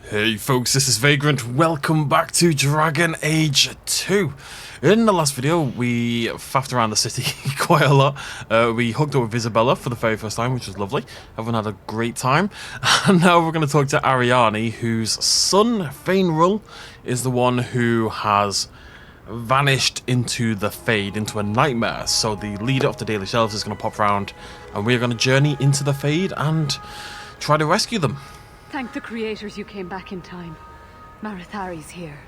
Hey folks, this is Vagrant. Welcome back to Dragon Age 2. In the last video, we faffed around the city quite a lot. We hooked up with Isabella for the very first time, which was lovely. Everyone had a great time. And now we're going to talk to Ariane, whose son, Ferelden, is the one who has vanished into the Fade, into a nightmare. So the leader of the Daily Shelves is going to pop around, and we're going to journey into the Fade and try to rescue them. Thank the creators you came back in time. Marathari's here.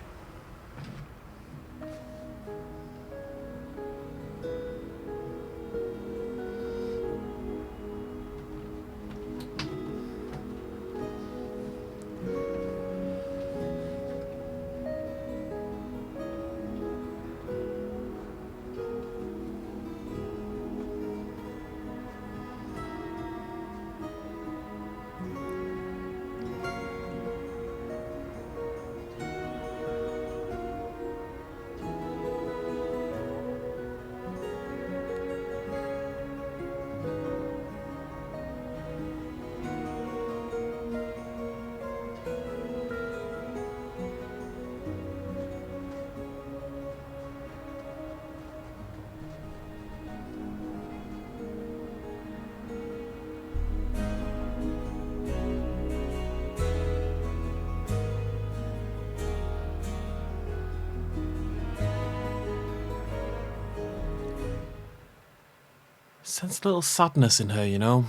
Sense a little sadness in her, you know?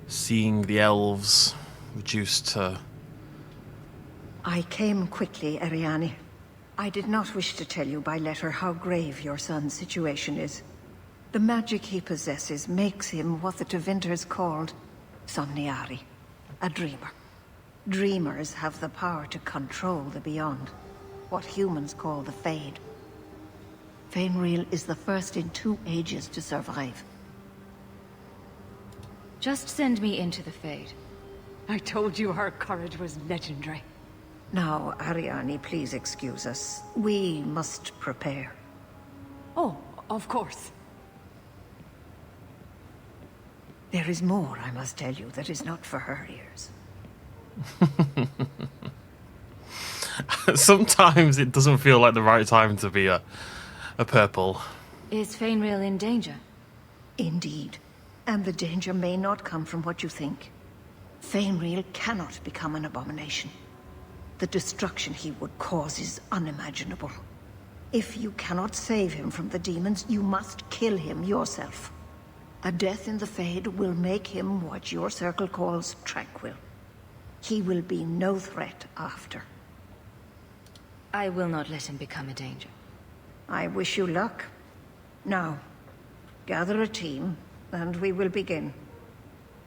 Seeing the elves reduced to... I came quickly, Ariane. I did not wish to tell you by letter how grave your son's situation is. The magic he possesses makes him what the Tevinters called Somniari, a dreamer. Dreamers have the power to control the beyond, what humans call the Fade. Ferelden is the first in 2 ages to survive. Just send me into the Fade. I told you her courage was legendary. Now, Ariane, please excuse us. We must prepare. Oh, of course. There is more, I must tell you, that is not for her ears. Sometimes it doesn't feel like the right time to be a purple. Is Ferelden in danger? Indeed. And the danger may not come from what you think. Ferelden cannot become an abomination. The destruction he would cause is unimaginable. If you cannot save him from the demons, you must kill him yourself. A death in the Fade will make him what your circle calls tranquil. He will be no threat after. I will not let him become a danger. I wish you luck. Now, gather a team, and we will begin.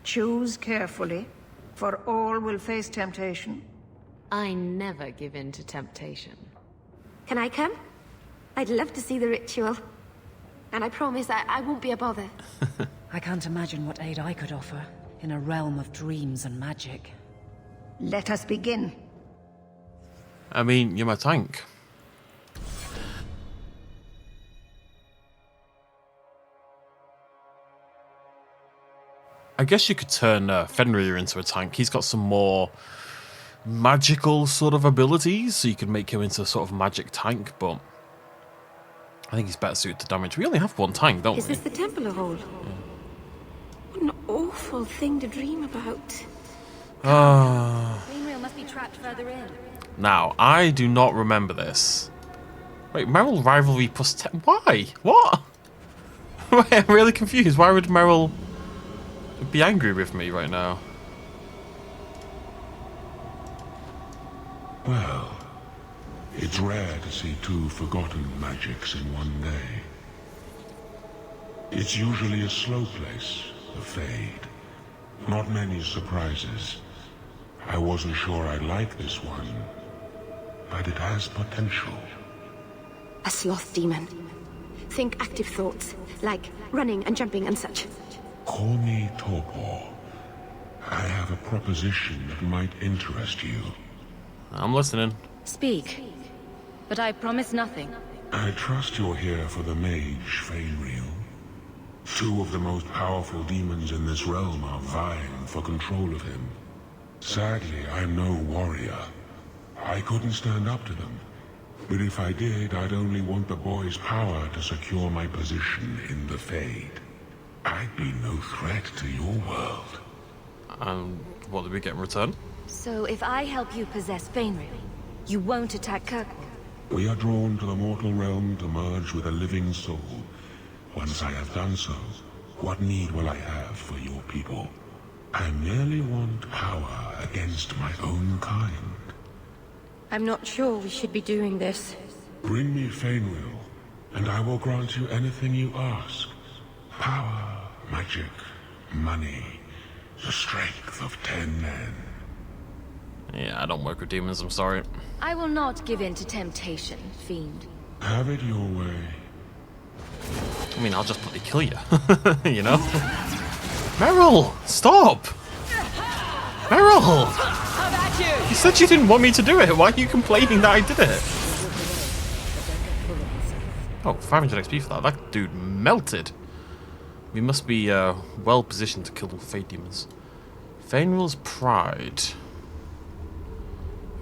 Choose carefully, for all will face temptation. I never give in to temptation. Can I come? I'd love to see the ritual. And I promise I won't be a bother. I can't imagine what aid I could offer in a realm of dreams and magic. Let us begin. I mean, you're my tank. I guess you could turn Fenrir into a tank. He's got some more magical sort of abilities, so you could make him into a sort of magic tank, but I think he's better suited to damage. We only have 1 tank, don't we? Is this the Temple of Old? What an awful thing to dream about. Ferelden must be trapped further in. Now, I do not remember this. Wait, Merrill rivalry plus 10? Why? What? Wait, I'm really confused. Why would Merrill be angry with me right now? Well, it's rare to see 2 forgotten magics in one day. It's usually a slow place, the Fade. Not many surprises. I wasn't sure I'd like this one, but it has potential. A sloth demon. Think active thoughts, like running and jumping and such. Call me Torpor. I have a proposition that might interest you. I'm listening. Speak. But I promise nothing. I trust you're here for the Mage, Ferelden. 2 of the most powerful demons in this realm are vying for control of him. Sadly, I'm no warrior. I couldn't stand up to them. But if I did, I'd only want the boys' power to secure my position in the Fade. I'd be no threat to your world. What do we get in return? So if I help you possess Fainreal, you won't attack Kirkwall? We are drawn to the mortal realm to merge with a living soul. Once I have done so, what need will I have for your people? I merely want power against my own kind. I'm not sure we should be doing this. Bring me Fainreal, and I will grant you anything you ask. Power, magic, money, the strength of 10 men. Yeah, I don't work with demons, I'm sorry. I will not give in to temptation, fiend. Have it your way. I mean, I'll just bloody kill you. You know? Meryl! Stop! Meryl! You said you didn't want me to do it. Why are you complaining that I did it? Oh, 500 XP for that. That dude melted. We must be well positioned to kill Fade demons. Fainreal's Pride.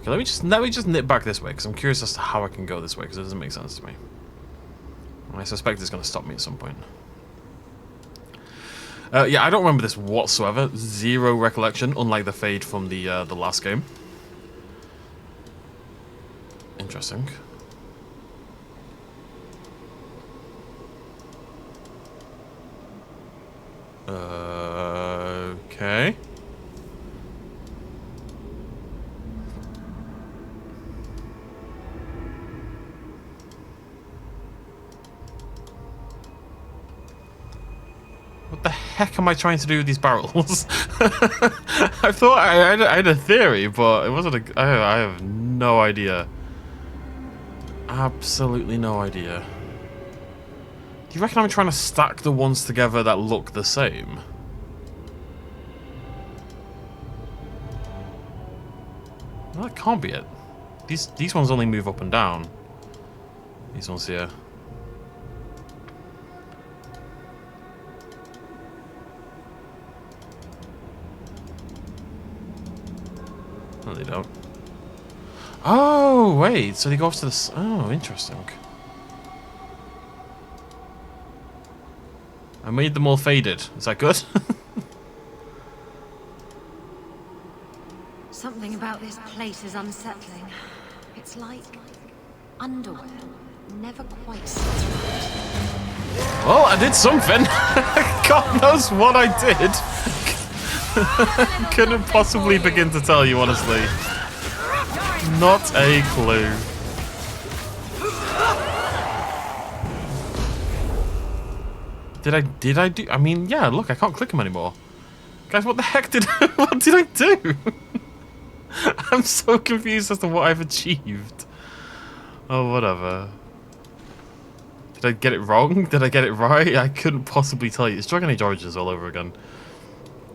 Okay, let me just nip back this way because I'm curious as to how I can go this way because it doesn't make sense to me. I suspect it's going to stop me at some point. Yeah, I don't remember this whatsoever. Zero recollection, unlike the Fade from the last game. Interesting. Okay. What the heck am I trying to do with these barrels? I thought I had a theory, but it wasn't a... I have no idea. Absolutely no idea. Do you reckon I'm trying to stack the ones together that look the same? Well, that can't be it. These ones only move up and down. These ones here. No, they don't. Oh, wait. So they go off to the... Oh, interesting. I made them all faded. Is that good? Something about this place is unsettling. It's like underwear. Never quite sits right. Well, I did something. God knows what I did. Couldn't possibly begin to tell you, honestly. Not a clue. Did I do? I mean, yeah. Look, I can't click him anymore. Guys, what the heck what did I do? I'm so confused as to what I've achieved. Oh, whatever. Did I get it wrong? Did I get it right? I couldn't possibly tell you. It's Dragon Age Origins all over again.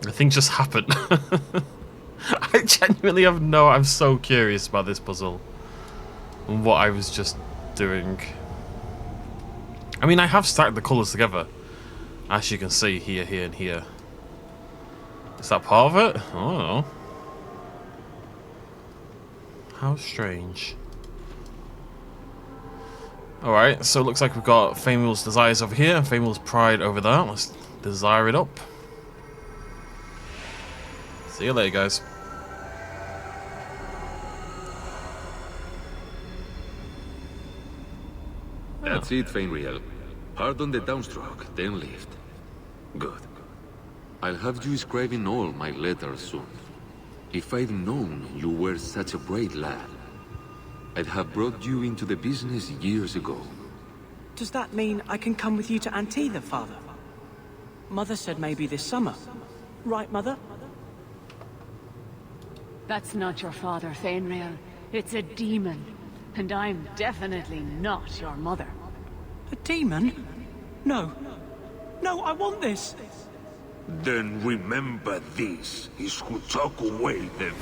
The thing just happened. I genuinely have no... I'm so curious about this puzzle. And what I was just doing. I mean, I have stacked the colours together. As you can see, here, here, and here. Is that part of it? I don't know. How strange. Alright, so it looks like we've got Fainreal's Desires over here and Fainreal's Pride over there. Let's desire it up. See you later, guys. That's it, Fainreal. Pardon the downstroke, then lift. Good. I'll have you scribing all my letters soon. If I'd known you were such a brave lad, I'd have brought you into the business years ago. Does that mean I can come with you to Antitha, Father? Mother said maybe this summer. Right, Mother? That's not your father, Fainreal. It's a demon. And I'm definitely not your mother. A demon? No. No, I want this! Then remember this is who took away them.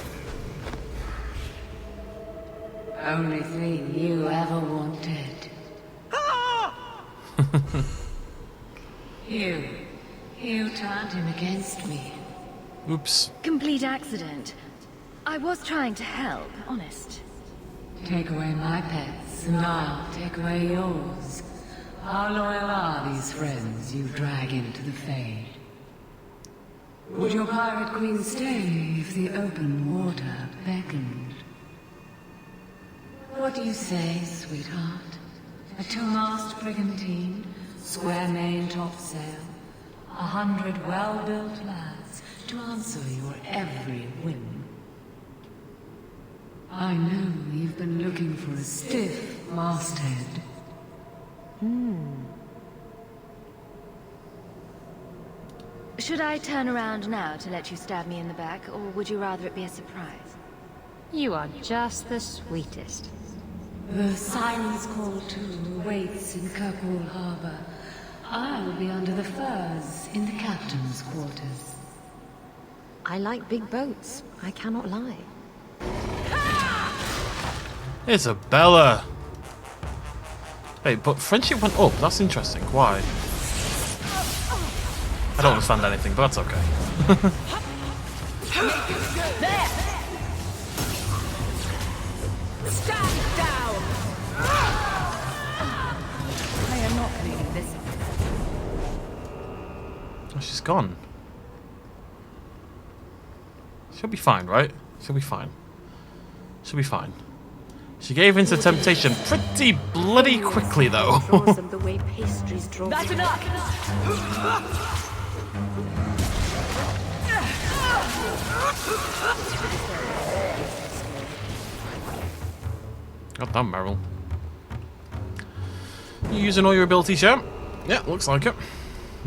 Only thing you ever wanted. You turned him against me. Oops. Complete accident. I was trying to help, honest. Take away my pets, and I'll take away yours. How loyal are these friends you drag into the Fade? Would your pirate queen stay if the open water beckoned? What do you say, sweetheart? A two-mast brigantine, square main topsail, 100 well-built lads to answer your every whim. I know you've been looking for a stiff masthead. Should I turn around now to let you stab me in the back, or would you rather it be a surprise? You are just the sweetest. The Siren's Call 2 waits in Kirkwall Harbor. I'll be under the firs in the captain's quarters. I like big boats, I cannot lie. Isabella! Hey, but friendship went up. That's interesting. Why? I don't understand anything, but that's okay. There! Stand down! I am not leaving this. Oh, she's gone. She'll be fine, right? She'll be fine. She'll be fine. She gave in to temptation pretty bloody quickly, though. The way pastries draw. That's enough! God damn, Meryl. You using all your abilities, champ? Yeah, looks like it.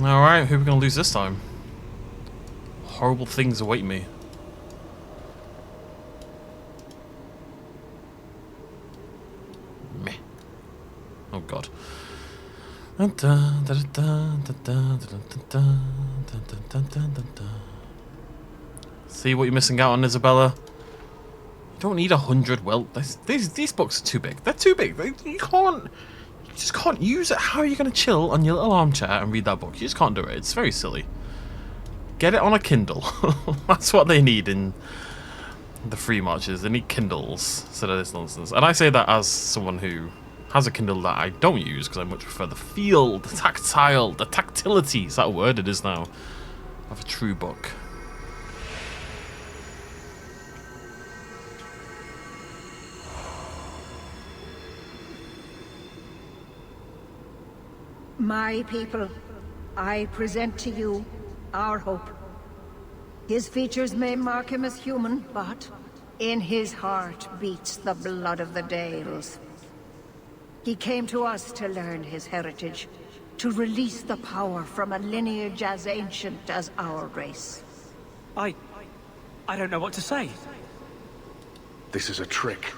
Alright, who are we going to lose this time? Horrible things await me. Meh. Oh god. See what you're missing out on, Isabella? You don't need 100 well. These books are too big. They're too big. You just can't use it. How are you going to chill on your little armchair and read that book? You just can't do it. It's very silly. Get it on a Kindle. That's what they need in the free marches. They need Kindles instead of this nonsense. And I say that as someone who has a Kindle that I don't use because I much prefer the feel, the tactile, the tactility. Is that a word? It is now. Of a true book. My people, I present to you our hope. His features may mark him as human, but in his heart beats the blood of the Dales. He came to us to learn his heritage, to release the power from a lineage as ancient as our race. I don't know what to say. This is a trick.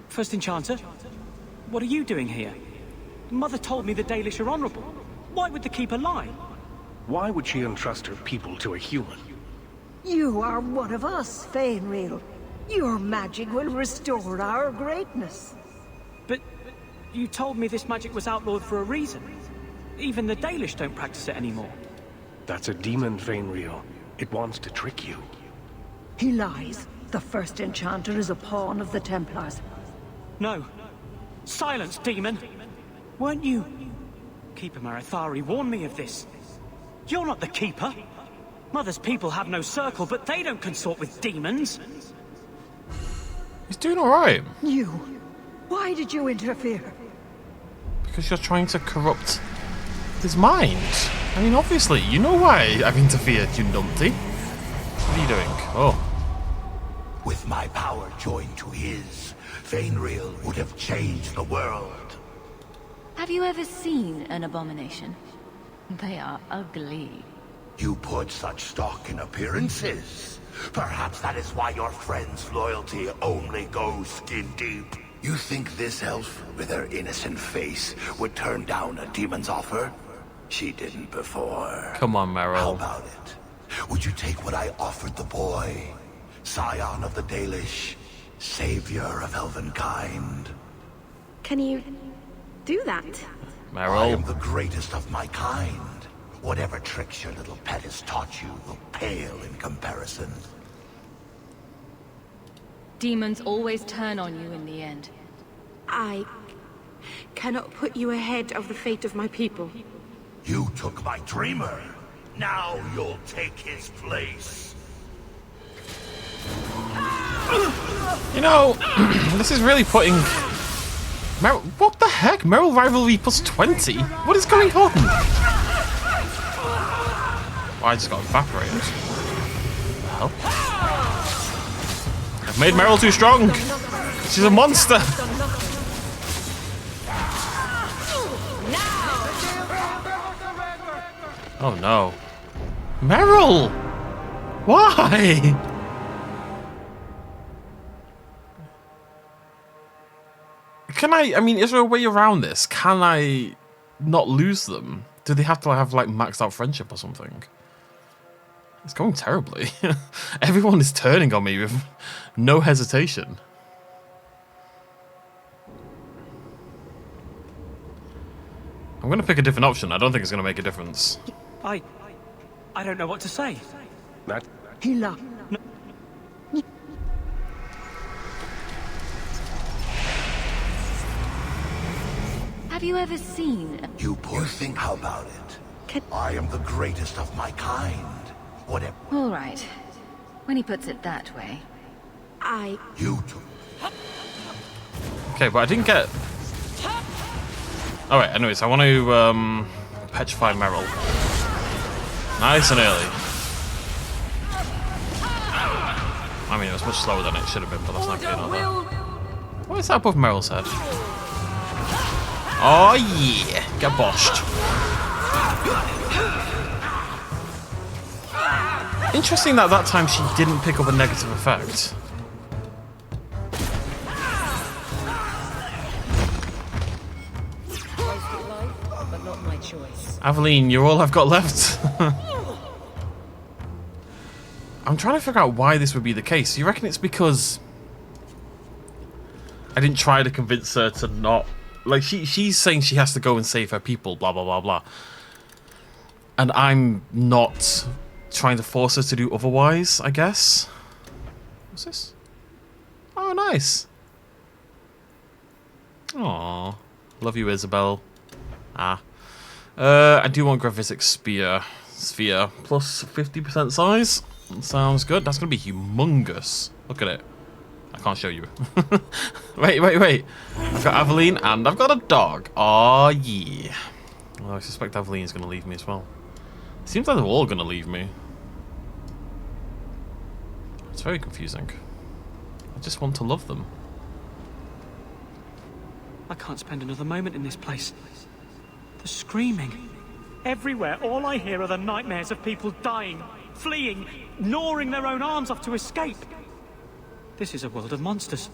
First Enchanter, what are you doing here? Mother told me the Dalish are honorable. Why would the Keeper lie? Why would she entrust her people to a human? You are one of us, Fainreal. Your magic will restore our greatness. But you told me this magic was outlawed for a reason. Even the Dalish don't practice it anymore. That's a demon, Fainreal. It wants to trick you. He lies. The First Enchanter is a pawn of the Templars. No. Silence, demon! Weren't you? Keeper Marathari warned me of this. You're not the Keeper. Mother's people have no circle, but they don't consort with demons. He's doing alright. You? Why did you interfere? Because you're trying to corrupt his mind. I mean, obviously, you know why I've interfered, you numpty. What are you doing? Oh. With my power joined to his, Fainreal would have changed the world. Have you ever seen an abomination? They are ugly. You put such stock in appearances. Perhaps that is why your friend's loyalty only goes skin deep. You think this elf, with her innocent face, would turn down a demon's offer? She didn't before. Come on, Meryl. How about it? Would you take what I offered the boy? Scion of the Dalish, savior of elvenkind. Can you do that? Meryl. I am the greatest of my kind. Whatever tricks your little pet has taught you will pale in comparison. Demons always turn on you in the end. I cannot put you ahead of the fate of my people. You took my dreamer. Now you'll take his place. You know, this is really putting... What the heck? Meryl rivalry plus 20? What is going on? Oh, I just got evaporated. What the hell? I've made Meryl too strong. She's a monster. Oh no. Meryl! Why? Can I mean, is there a way around this? Can I not lose them? Do they have to have like maxed out friendship or something? It's going terribly. Everyone is turning on me with no hesitation. I'm going to pick a different option. I don't think it's going to make a difference. I don't know what to say. That... Hila. Have you ever seen... You poor thing, how about it? I am the greatest of my kind. Whatever. All right. When he puts it that way. You took... Okay, but I didn't get... Alright, anyways, I want to petrify Meryl. Nice and early. I mean, it was much slower than it should have been, but that's not good. What is that above Meryl's head? Oh yeah, get boshed. Interesting that that time she didn't pick up a negative effect. But not my choice. Aveline, you're all I've got left. I'm trying to figure out why this would be the case. You reckon it's because I didn't try to convince her to not... Like, she's saying she has to go and save her people, blah, blah, blah, blah. And I'm not trying to force her to do otherwise, I guess. What's this? Oh, nice. Aww. Love you, Isabel. I do want Gravitic Sphere. Plus 50% size. Sounds good. That's going to be humongous. Look at it. I can't show you. wait. I've got Aveline and I've got a dog. Oh yeah. Well, I suspect Aveline's going to leave me as well. It seems like they're all going to leave me. It's very confusing. I just want to love them. I can't spend another moment in this place. The screaming. Everywhere, all I hear are the nightmares of people dying, fleeing, gnawing their own arms off to escape. This is a world of monsters.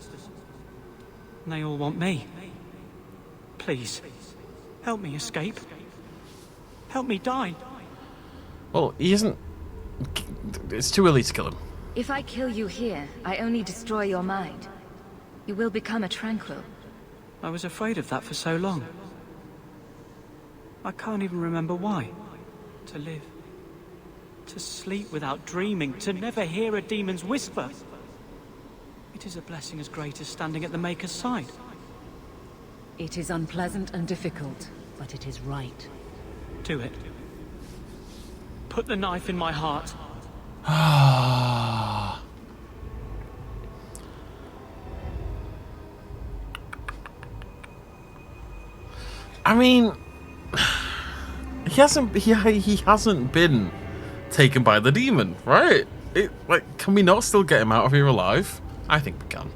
And they all want me. Please, help me escape. Help me die. Well, he isn't... It's too early to kill him. If I kill you here, I only destroy your mind. You will become a tranquil. I was afraid of that for so long. I can't even remember why. To live. To sleep without dreaming. To never hear a demon's whisper. It is a blessing as great as standing at the Maker's side. It is unpleasant and difficult, but it is right. Do it. Put the knife in my heart. I mean, he hasn't been taken by the demon, right? Can we not still get him out of here alive? I think we can.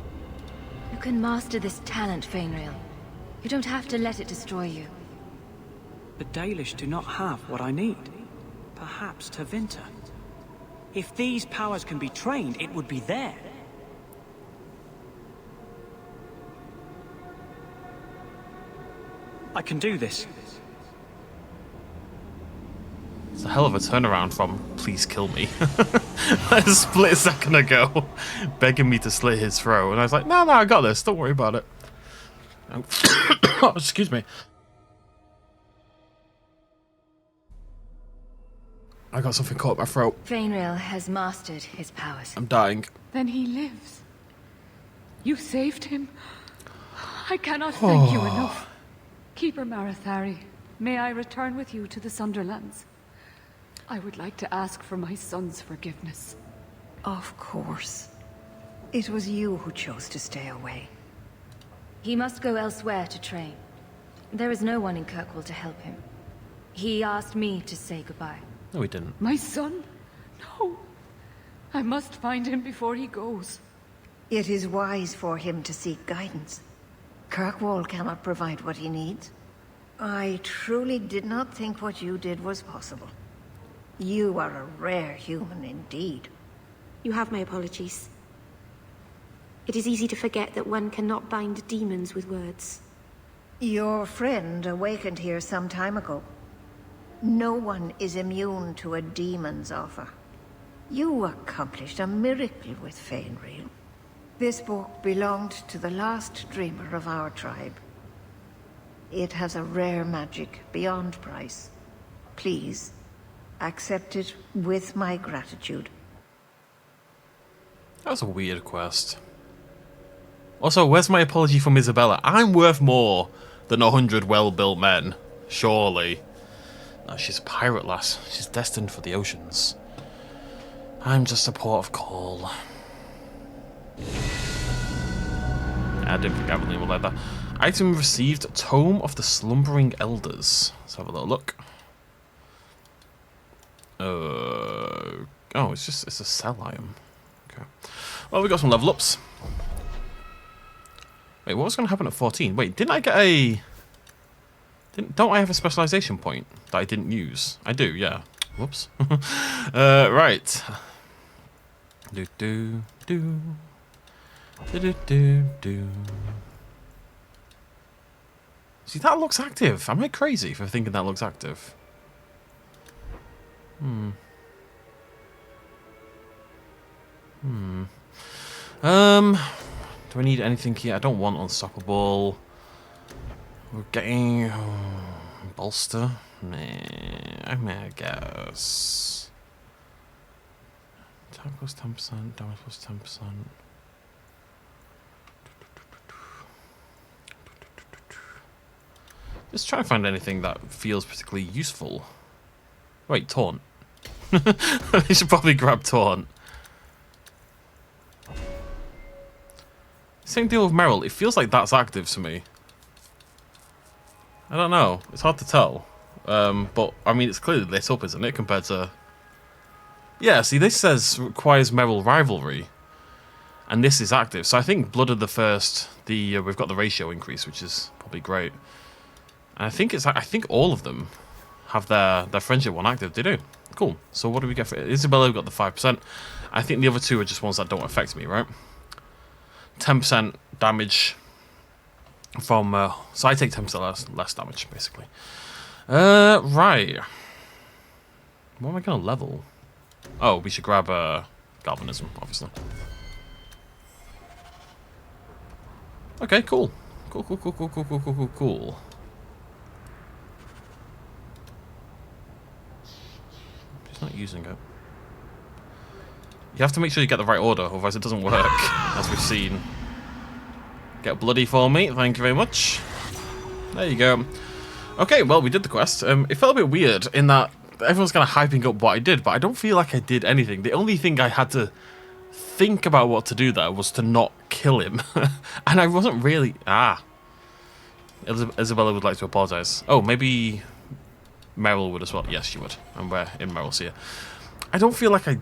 You can master this talent, Fainrail. You don't have to let it destroy you. The Dalish do not have what I need. Perhaps Tevinter. If these powers can be trained, it would be there. I can do this. It's a hell of a turnaround from "please kill me" a split second ago, begging me to slit his throat, and I was like, no, I got this. Don't worry about it. Oh, excuse me. I got something caught in my throat. Fainrail has mastered his powers. I'm dying. Then he lives. You saved him. I cannot thank you enough. Keeper Marathari, may I return with you to the Sunderlands? I would like to ask for my son's forgiveness. Of course. It was you who chose to stay away. He must go elsewhere to train. There is no one in Kirkwall to help him. He asked me to say goodbye. No, he didn't. My son? No. I must find him before he goes. It is wise for him to seek guidance. Kirkwall cannot provide what he needs. I truly did not think what you did was possible. You are a rare human indeed. You have my apologies. It is easy to forget that one cannot bind demons with words. Your friend awakened here some time ago. No one is immune to a demon's offer. You accomplished a miracle with Fainreal. This book belonged to the last dreamer of our tribe. It has a rare magic beyond price. Please, accept it with my gratitude. That was a weird quest. Also, where's my apology from Isabella? I'm worth more than 100 well-built men. Surely. No, she's a pirate lass. She's destined for the oceans. I'm just a port of call. I didn't think Evelyn would like that. Item received, Tome of the Slumbering Elders. Let's have a little look. Oh, it's a sell item. Okay. Well, we got some level ups. Wait, what was going to happen at 14? Wait, didn't I get a... Don't I have a specialization point that I didn't use? I do, yeah. Whoops. Right. Do. See, that looks active. Am I crazy for thinking that looks active? Do I need anything here? I don't want unstoppable. We're getting bolster. I guess. Attack plus 10%, damage plus 10%. Just trying to find anything that feels particularly useful. Wait, taunt. I should probably grab taunt. Same deal with Merrill. It feels like that's active to me. I don't know. It's hard to tell. But, I mean, it's clearly lit up, isn't it, compared to... Yeah, see, this says requires Merrill rivalry. And this is active. So I think Blood of the First, we've got the ratio increase, which is probably great. And I think all of them have their friendship one active. They do. Cool. So what do we get for it? Isabella got the 5%. I think the other two are just ones that don't affect me, right? 10% damage from... so I take 10% less damage, basically. Right. What am I going to level? Oh, we should grab Galvanism, obviously. Okay, cool. Cool. She's not using it. You have to make sure you get the right order, otherwise it doesn't work, as we've seen. Get bloody for me, thank you very much. There you go. Okay, well, we did the quest. It felt a bit weird in that everyone's kind of hyping up what I did, but I don't feel like I did anything. The only thing I had to think about what to do there was to not kill him. And I wasn't really... Isabella would like to apologise. Oh, maybe Merrill would as well. Yes, she would. And we're in Merrill's here. I don't feel like I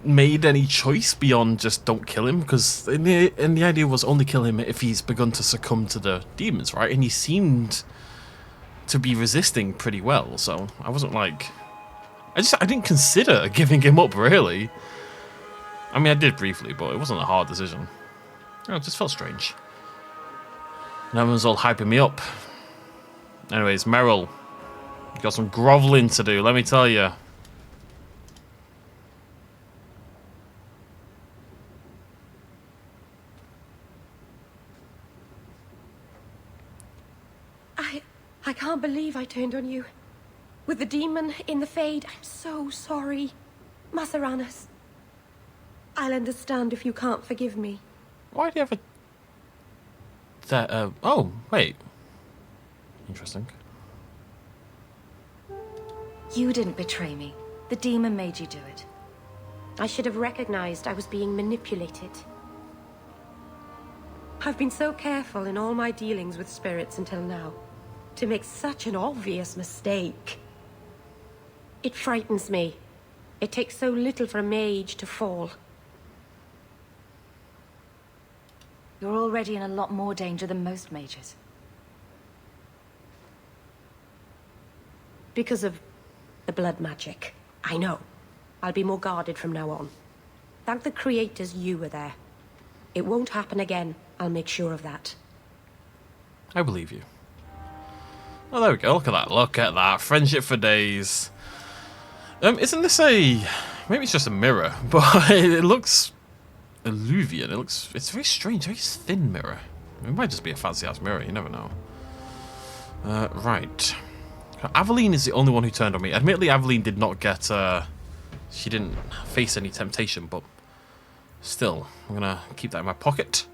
made any choice beyond just don't kill him, because the idea was only kill him if he's begun to succumb to the demons, right? And he seemed to be resisting pretty well, so I wasn't like... I didn't consider giving him up, really. I mean, I did briefly, but it wasn't a hard decision. Oh, it just felt strange. And everyone's all hyping me up. Anyways, Merrill, you got some groveling to do, let me tell you. I can't believe I turned on you. With the demon in the Fade, I'm so sorry. Masaranas. I'll understand if you can't forgive me. Why do you have a... oh, wait. Interesting. You didn't betray me. The demon made you do it. I should have recognized I was being manipulated. I've been so careful in all my dealings with spirits until now. To make such an obvious mistake. It frightens me. It takes so little for a mage to fall. You're already in a lot more danger than most mages. Because of the blood magic. I know. I'll be more guarded from now on. Thank the creators you were there. It won't happen again. I'll make sure of that. I believe you. Oh, there we go. Look at that. Look at that. Friendship for days. Isn't this a... Maybe it's just a mirror, but it looks... Illuvian. It's very strange. Very thin mirror. It might just be a fancy-ass mirror. You never know. Right. Aveline is the only one who turned on me. Admittedly, Aveline did not get... she didn't face any temptation, but... Still, I'm going to keep that in my pocket.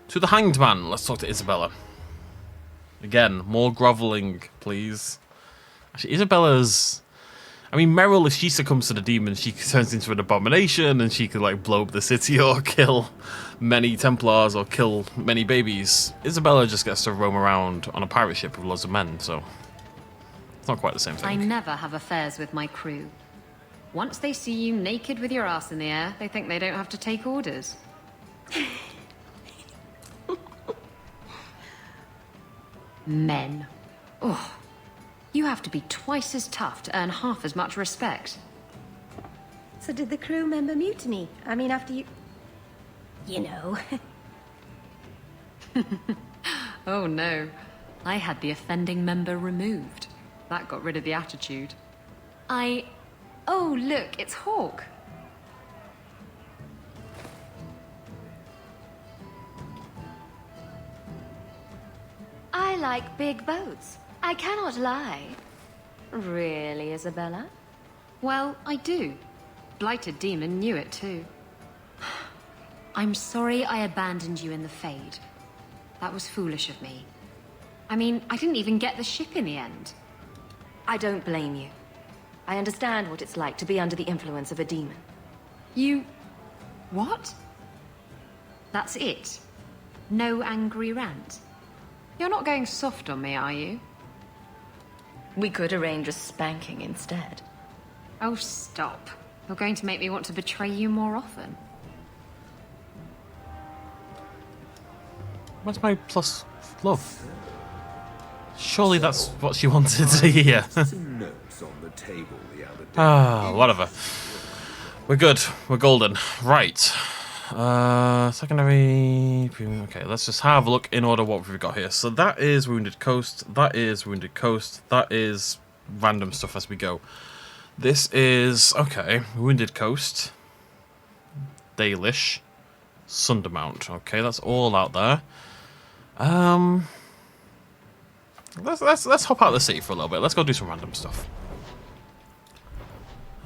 To the Hanged Man. Let's talk to Isabella. Again, more groveling, please. Actually, Isabella's... I mean, Meryl, if she succumbs to the demon, she turns into an abomination, and she could, like, blow up the city or kill many Templars or kill many babies. Isabella just gets to roam around on a pirate ship with loads of men, so... It's not quite the same thing. I never have affairs with my crew. Once they see you naked with your ass in the air, they think they don't have to take orders. Men. Oh, you have to be twice as tough to earn half as much respect. So did the crew member mutiny? I mean, after you... You know. Oh no. I had the offending member removed. That got rid of the attitude. Oh look, it's Hawke. I like big boats. I cannot lie. Really, Isabella? Well, I do. Blighted Demon knew it too. I'm sorry I abandoned you in the Fade. That was foolish of me. I mean, I didn't even get the ship in the end. I don't blame you. I understand what it's like to be under the influence of a demon. You... what? That's it? No angry rant? You're not going soft on me, are you? We could arrange a spanking instead. Oh, stop. You're going to make me want to betray you more often. What's my plus love? Surely that's what she wanted to hear. Ah, whatever. We're good. We're golden. Right. Secondary... Okay, let's just have a look in order what we've got here. So that is Wounded Coast. That is Wounded Coast. That is random stuff as we go. This is... Okay, Wounded Coast. Dalish. Sundermount. Okay, that's all out there. Let's hop out of the city for a little bit. Let's go do some random stuff.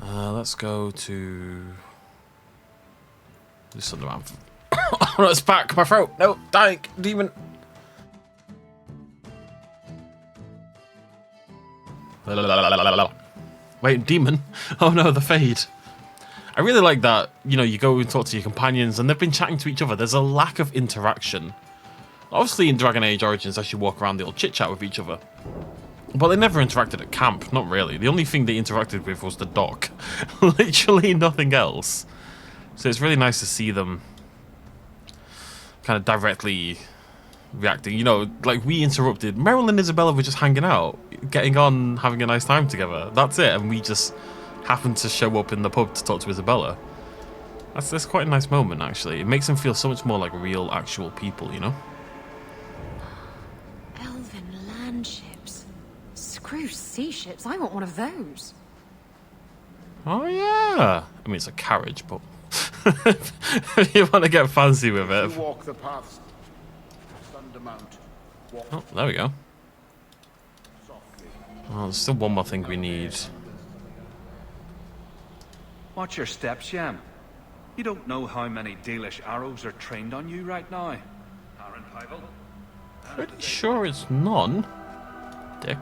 Let's go to... Do Sundermount. Oh no, it's back. My throat. No, dying. Demon. Wait, demon? Oh no, the Fade. I really like that, you know, you go and talk to your companions and they've been chatting to each other. There's a lack of interaction. Obviously in Dragon Age Origins, as you walk around, they'll chit-chat with each other. But they never interacted at camp, not really. The only thing they interacted with was the dock. Literally nothing else. So it's really nice to see them kind of directly reacting. You know, like we interrupted. Meryl and Isabella were just hanging out, getting on, having a nice time together. That's it. And we just happened to show up in the pub to talk to Isabella. That's quite a nice moment, actually. It makes them feel so much more like real, actual people, you know? Elven land ships. Screw sea ships. I want one of those. Oh, yeah. I mean, it's a carriage, but... if you want to get fancy with it. Walk the paths. Sundermount. Oh, there we go. Oh, there's still one more thing we need. Watch your steps, Yam. You don't know how many Dalish arrows are trained on you right now, Aaron Pivel. Pretty sure it's none. Dick.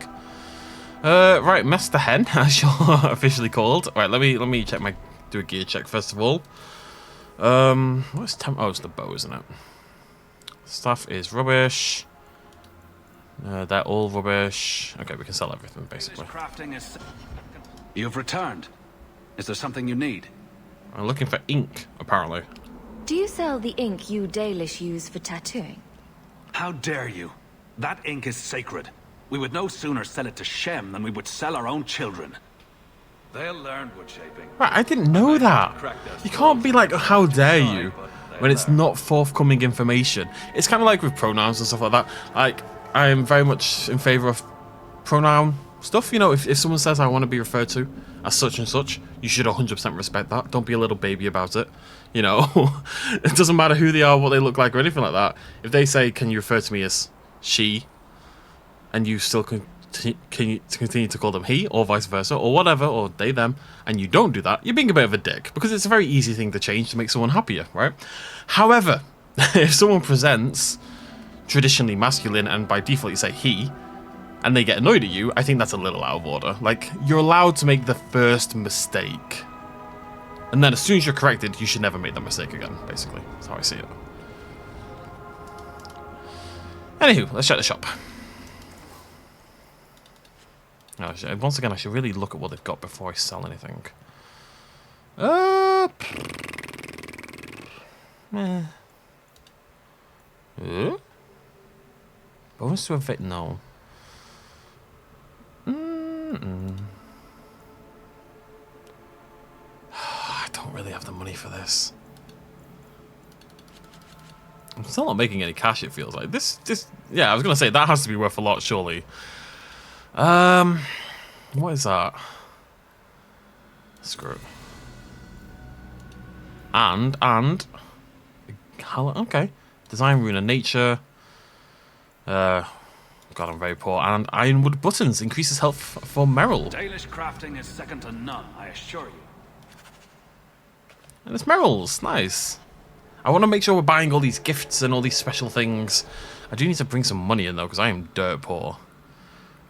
Right, Master Hen, as you're officially called. Right, let me check do a gear check first of all. What's oh, it's the bow, isn't it? Stuff is rubbish. They're all rubbish. Okay, we can sell everything basically. You've returned. Is there something you need? I'm looking for ink, apparently. Do you sell the ink you Dalish use for tattooing? How dare you? That ink is sacred. We would no sooner sell it to Shem than we would sell our own children. They'll learn wood shaping. Right, I didn't know that. You can't be like, how dare you, when it's not forthcoming information. It's kind of like with pronouns and stuff like that. Like, I am very much in favour of pronoun stuff. You know, if someone says I want to be referred to as such and such, you should 100% respect that. Don't be a little baby about it. You know, it doesn't matter who they are, what they look like, or anything like that. If they say, can you refer to me as she, and you still continue to call them he, or vice versa, or whatever, or they, them, and you don't do that, you're being a bit of a dick, because it's a very easy thing to change to make someone happier, right? However, if someone presents traditionally masculine, and by default you say he, and they get annoyed at you, I think that's a little out of order. Like, you're allowed to make the first mistake, and then as soon as you're corrected, you should never make that mistake again, basically. That's how I see it. Anywho, let's check the shop. Once again, I should really look at what they've got before I sell anything. Bonus to evade? No. I don't really have the money for this. I'm still not making any cash, it feels like. This, yeah, I was going to say, that has to be worth a lot, surely. What is that? Screw it. And, okay. Design, rune of nature. God, I'm very poor. And ironwood buttons increases health for Merrill. Dalish crafting is second to none, I assure you. And it's Merrill's, nice. I want to make sure we're buying all these gifts and all these special things. I do need to bring some money in though, because I am dirt poor.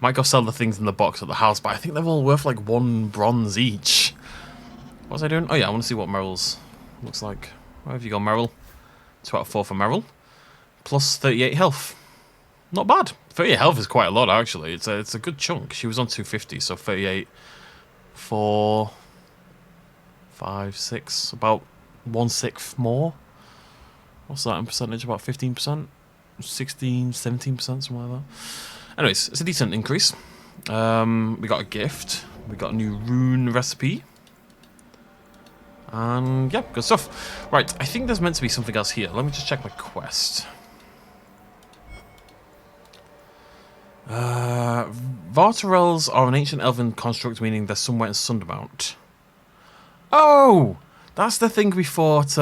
Might go sell the things in the box at the house, but I think they're all worth like 1 bronze each. What was I doing? Oh yeah, I want to see what Merrill's looks like. Where have you gone, Merrill? 2 out of 4 for Merrill. Plus 38 health. Not bad. 38 health is quite a lot, actually. It's a good chunk. She was on 250, so 38, 4, 5, 6, about 1/6 more. What's that in percentage? About 15%? 16, 17%, something like that. Anyways, it's a decent increase. We got a gift. We got a new rune recipe. And yeah, good stuff. Right, I think there's meant to be something else here. Let me just check my quest. Vartarels are an ancient elven construct, meaning they're somewhere in Sundermount. Oh! That's the thing we fought,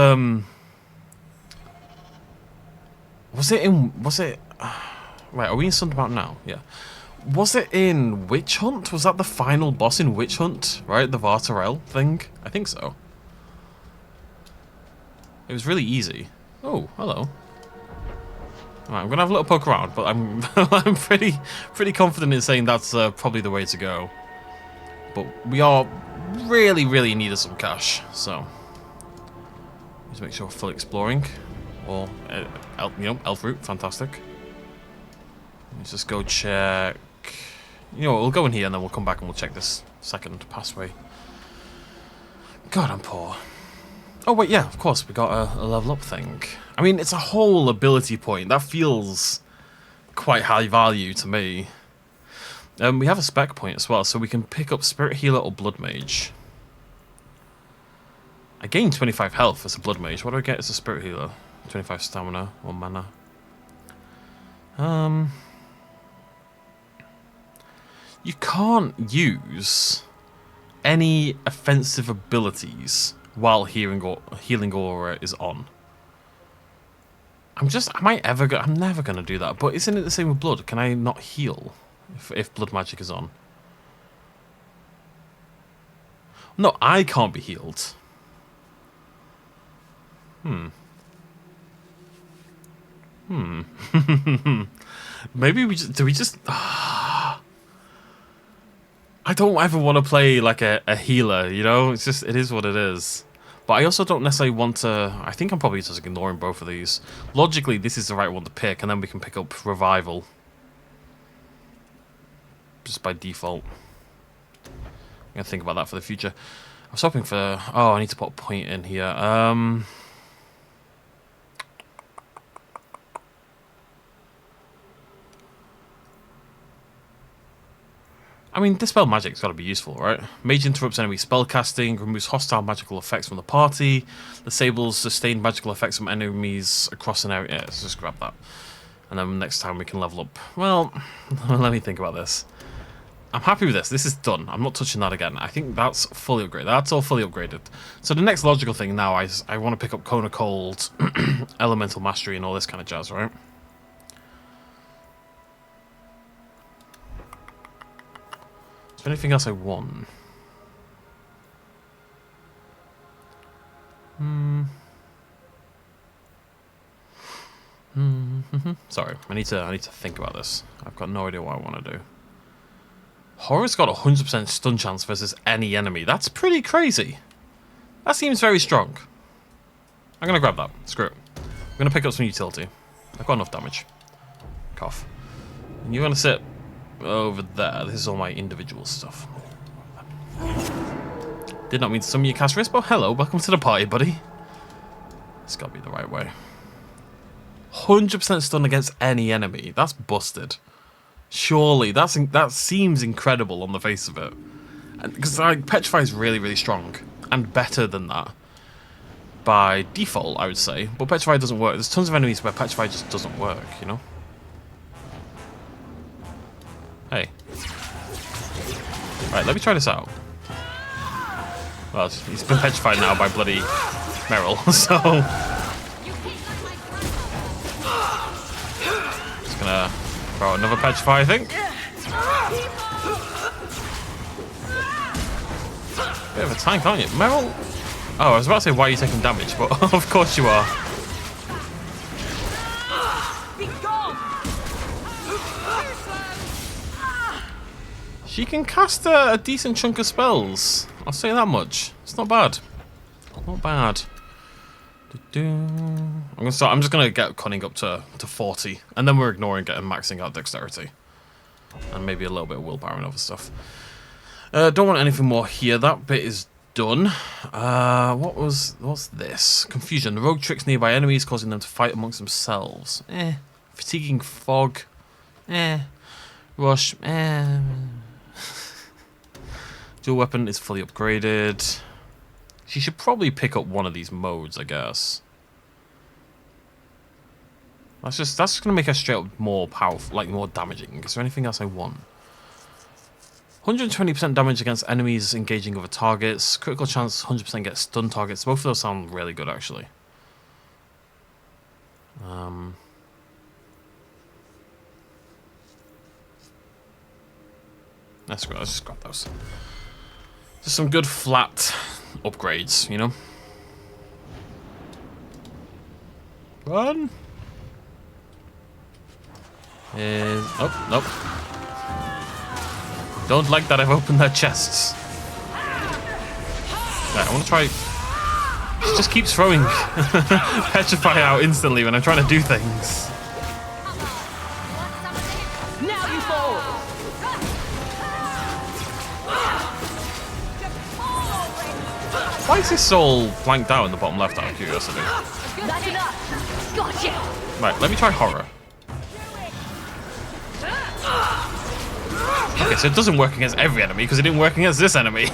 Was it... Right, are we in Sundermount now? Yeah. Was it in Witch Hunt? Was that the final boss in Witch Hunt? Right, the Vartarel thing? I think so. It was really easy. Oh, hello. Right, I'm gonna have a little poke around, but I'm I'm pretty confident in saying that's probably the way to go. But we are really in need of some cash, so let's make sure we're full exploring. Or elf route, fantastic. Let's just go check. You know what, we'll go in here and then we'll come back and we'll check this second passway. God, I'm poor. Oh wait, yeah, of course, we got a level up thing. I mean, it's a whole ability point. That feels quite high value to me. We have a spec point as well, so we can pick up Spirit Healer or Blood Mage. I gain 25 health as a Blood Mage. What do I get as a Spirit Healer? 25 stamina or mana. You can't use any offensive abilities while healing aura is on. I'm never gonna do that. But isn't it the same with blood? Can I not heal if blood magic is on? No, I can't be healed. Maybe we just I don't ever want to play like a healer, you know? It's just, it is what it is. But I also don't necessarily want to... I think I'm probably just ignoring both of these. Logically, this is the right one to pick, and then we can pick up Revival. Just by default. I'm going to think about that for the future. I was hoping for... Oh, I need to put a point in here. I mean, Dispel Magic's got to be useful, right? Mage interrupts enemy spellcasting, removes hostile magical effects from the party, disables sustained magical effects from enemies across an area. Yeah, let's just grab that. And then next time we can level up. Well, let me think about this. I'm happy with this. This is done. I'm not touching that again. I think that's fully upgraded. That's all fully upgraded. So the next logical thing now is I want to pick up Cone of Cold, Elemental Mastery, and all this kind of jazz, right? Is there anything else I want? Sorry, I need to think about this. I've got no idea what I want to do. Horror's got 100% stun chance versus any enemy. That's pretty crazy. That seems very strong. I'm gonna grab that. Screw it. I'm gonna pick up some utility. I've got enough damage. Cough. And you're gonna sit over there. This is all my individual stuff. Did not mean to summon you, cast risk, but hello, welcome to the party, buddy. It's gotta be the right way. 100% stun against any enemy. That's busted. Surely, that seems incredible on the face of it. Because like, Petrify is really, really strong. And better than that. By default, I would say. But Petrify doesn't work. There's tons of enemies where Petrify just doesn't work, you know? Hey. Right, let me try this out. Well, he's been petrified now by bloody Meryl, so... Just gonna throw another petrify, I think. Bit of a tank, aren't you? Meryl... Oh, I was about to say why are you taking damage, but of course you are. She can cast a decent chunk of spells. I'll say that much. It's not bad. Not bad. I'm just gonna get cunning up to 40, and then we're ignoring getting maxing out dexterity, and maybe a little bit of willpower and other stuff. Don't want anything more here. That bit is done. What's this? Confusion. The rogue tricks nearby enemies, causing them to fight amongst themselves. Fatiguing fog. Rush. Dual weapon is fully upgraded. She should probably pick up one of these modes, I guess. That's just gonna make her straight up more powerful, like more damaging. Is there anything else I want? 120% damage against enemies engaging other targets. Critical chance 100% get stun targets. Both of those sound really good, actually. Let's just grab those. Just some good flat upgrades, you know? Run! Oh, nope. Don't like that I've opened their chests. Right, I want to try... She just keeps throwing Petrify out instantly when I'm trying to do things. Now you fall! Why is this soul blanked out in the bottom left out of curiosity? That's enough! Gotcha! Right, let me try horror. Okay, so it doesn't work against every enemy because it didn't work against this enemy.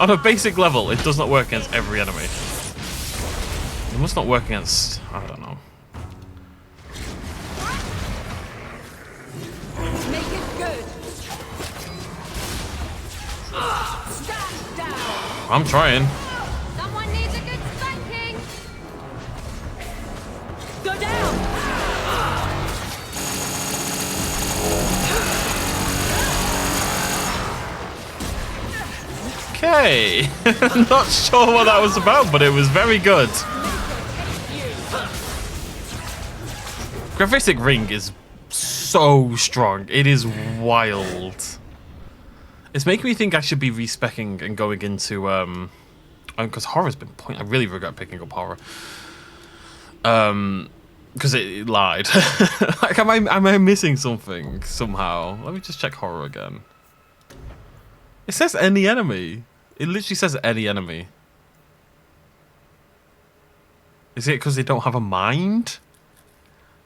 on a basic level, it does not work against every enemy. It must not work against... I don't know. Make it good! Stand down! I'm trying. Someone needs a good spanking! Go down! Okay. Not sure what that was about, but it was very good. Gravitic Ring is so strong. It is wild. It's making me think I should be respecking and going into because horror's been I really regret picking up horror. Because it lied. Like, am I missing something somehow? Let me just check horror again. It says any enemy. It literally says any enemy. Is it because they don't have a mind?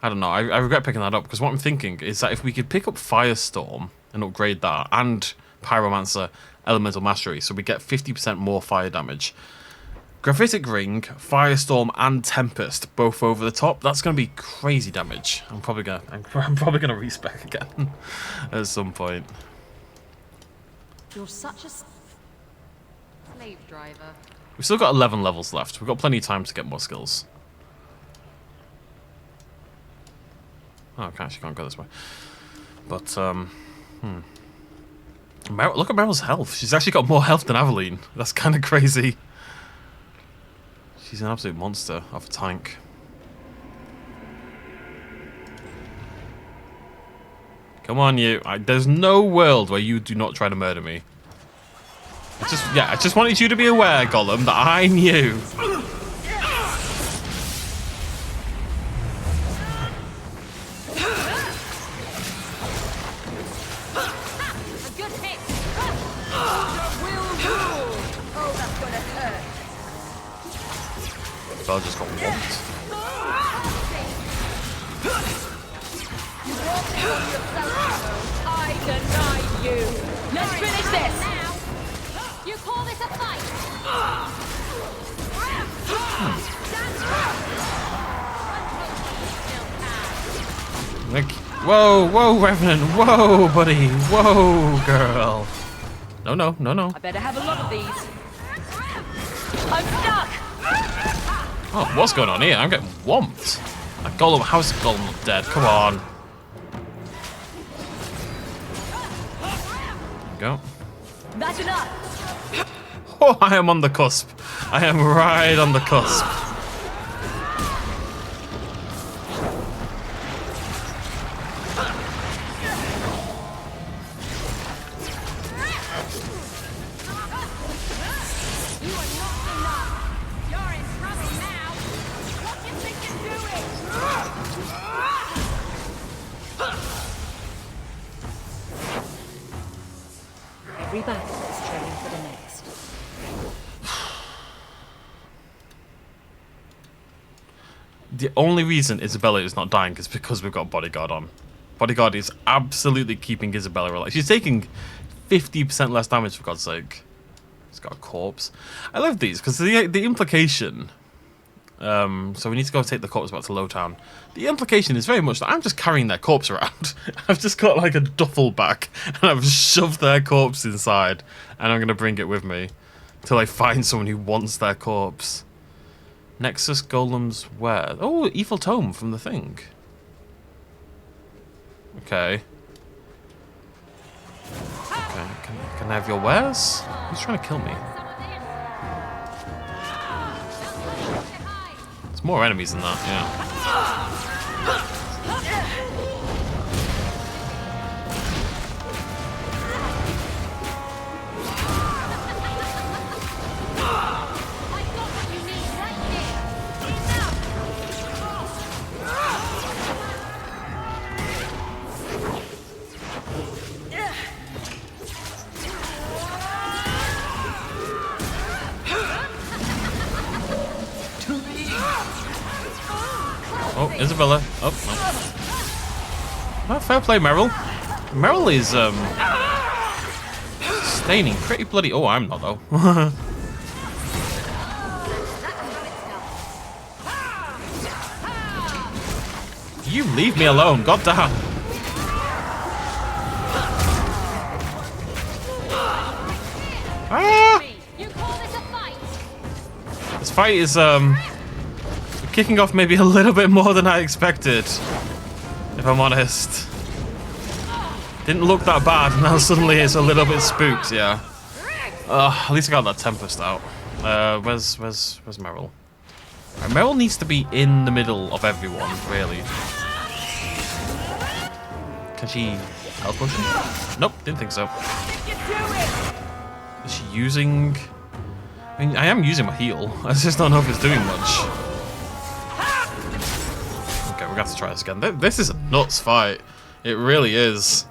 I don't know. I regret picking that up because what I'm thinking is that if we could pick up Firestorm and upgrade that and Pyromancer Elemental Mastery, so we get 50% more fire damage. Gravitic Ring, Firestorm, and Tempest both over the top. That's going to be crazy damage. I'm probably gonna respec again at some point. You're such a slave driver. We've still got 11 levels left. We've got plenty of time to get more skills. Oh, I actually can't go this way. But look at Meryl's health. She's actually got more health than Aveline. That's kind of crazy. She's an absolute monster of a tank. Come on, you. There's no world where you do not try to murder me. I just wanted you to be aware, Gollum, that I knew. I just got whopped. I deny you. Let's finish this. Now, you call this a fight? Whoa, Revenant. Whoa, buddy. Whoa, girl. No. I better have a lot of these. I'm stuck. Oh, what's going on here? I'm getting whomped. That Gollum, how's the Gollum not dead? Come on. There we go. That's enough. Oh, I am on the cusp. I am right on the cusp. Every battle is training for the next. The only reason Isabella is not dying is because we've got Bodyguard on. Bodyguard is absolutely keeping Isabella alive. She's taking 50% less damage, for God's sake. She's got a corpse. I love these because the implication. So we need to go take the corpse back to Lowtown. The implication is very much that I'm just carrying their corpse around. I've just got like a duffel bag and I've shoved their corpse inside and I'm going to bring it with me till I find someone who wants their corpse. Nexus Golems where? Oh, Evil Tome from the thing. Okay. Can I have your wares? Who's trying to kill me? There's more enemies than that, yeah. Oh, Isabella. Oh, no. Oh, fair play, Meryl. Meryl is, staining pretty bloody... Oh, I'm not, though. You leave me alone, goddamn. Ah! This fight is, kicking off maybe a little bit more than I expected, if I'm honest. Didn't look that bad, now suddenly it's a little bit spooked, yeah. At least I got that Tempest out. Where's Meryl? Right, Meryl needs to be in the middle of everyone, really. Can she health potion? Nope, didn't think so. Is she using... I mean, I am using my heal. I just don't know if it's doing much. Okay, we're going to have to try this again. This is a nuts fight. It really is.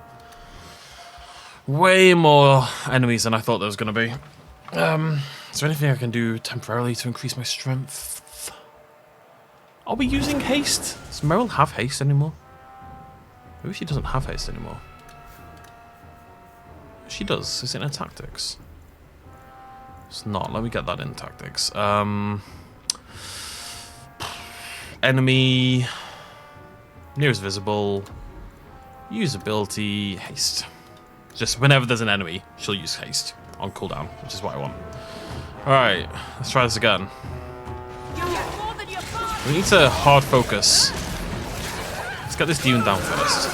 Way more enemies than I thought there was going to be. Is there anything I can do temporarily to increase my strength? Are we using haste? Does Meryl have haste anymore? Maybe she doesn't have haste anymore. She does. Is it in her tactics? It's not. Let me get that in tactics. Enemy. Nearest visible. Usability. Haste. Just whenever there's an enemy, she'll use haste on cooldown, which is what I want. Alright, let's try this again. We need to hard focus. Let's get this demon down first.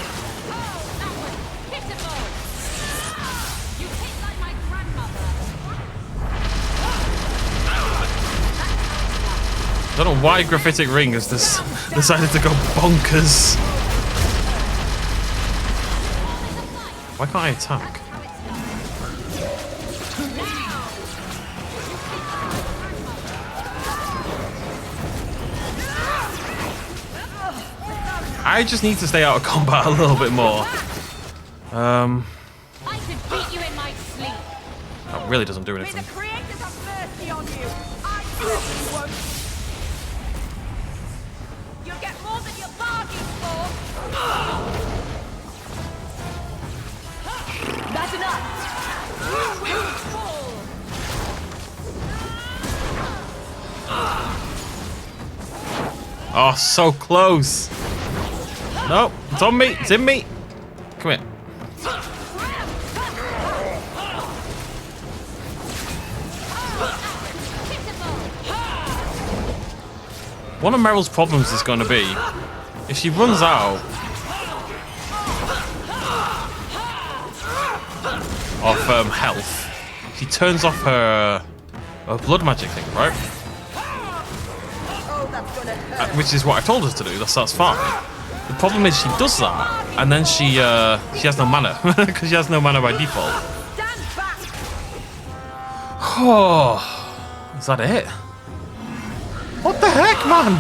I don't know why Graphitic Ring has decided to go bonkers. Why can't I attack? I just need to stay out of combat a little bit more. I could beat you in my sleep. That really doesn't do anything. May the creators have mercy on you. I certainly won't. You'll get more than you're bargained for. That's enough. You will fall. Oh, so close. No, it's on me. It's in me. Come here. One of Meryl's problems is going to be if she runs out of health, she turns off her blood magic thing, right? Which is what I told her to do. That's fine. The problem is she does that, and then she has no mana because she has no mana by default. Oh, is that it? What the heck, man?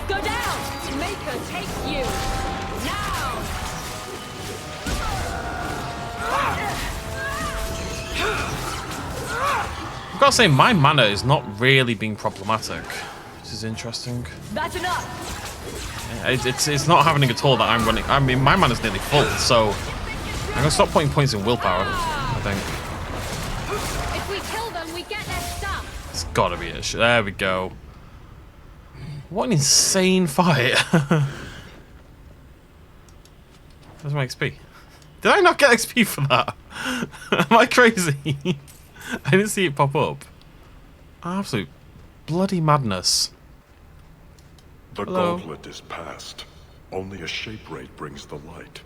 Go down. Make her take you. Now. I've got to say, my mana is not really being problematic, which is interesting. That's enough. It's not happening at all that I'm running. I mean, my mana's nearly full, so I'm gonna stop putting points in willpower. I think. If we kill them, we get their stuff. It's gotta be it. There we go. What an insane fight! Where's my XP? Did I not get XP for that? Am I crazy? I didn't see it pop up. Absolute bloody madness. The Hello. gauntlet is past. Only a shape rate brings the light.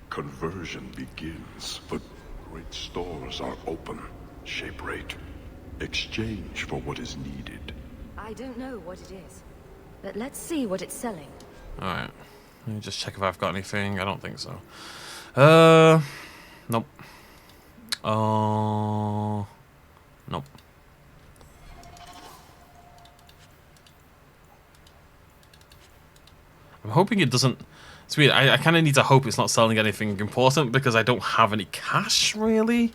Conversion begins. The great stores are open. Shape rate. Exchange for what is needed. I don't know what it is, but let's see what it's selling. Alright. Let me just check if I've got anything. I don't think so. Nope. Nope. I'm hoping it doesn't... It's weird. I kind of need to hope it's not selling anything important because I don't have any cash, really.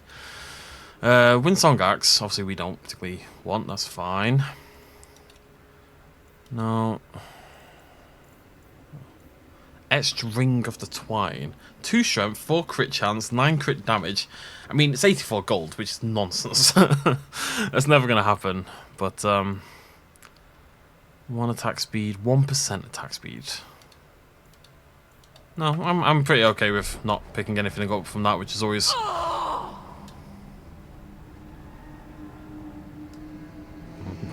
Windsong Axe, obviously we don't particularly want. That's fine. No. Etched Ring of the Twine. 2 strength, 4 crit chance, 9 crit damage. I mean, it's 84 gold, which is nonsense. That's never going to happen. But, 1 attack speed, 1% attack speed. No, I'm pretty okay with not picking anything up from that, which is always...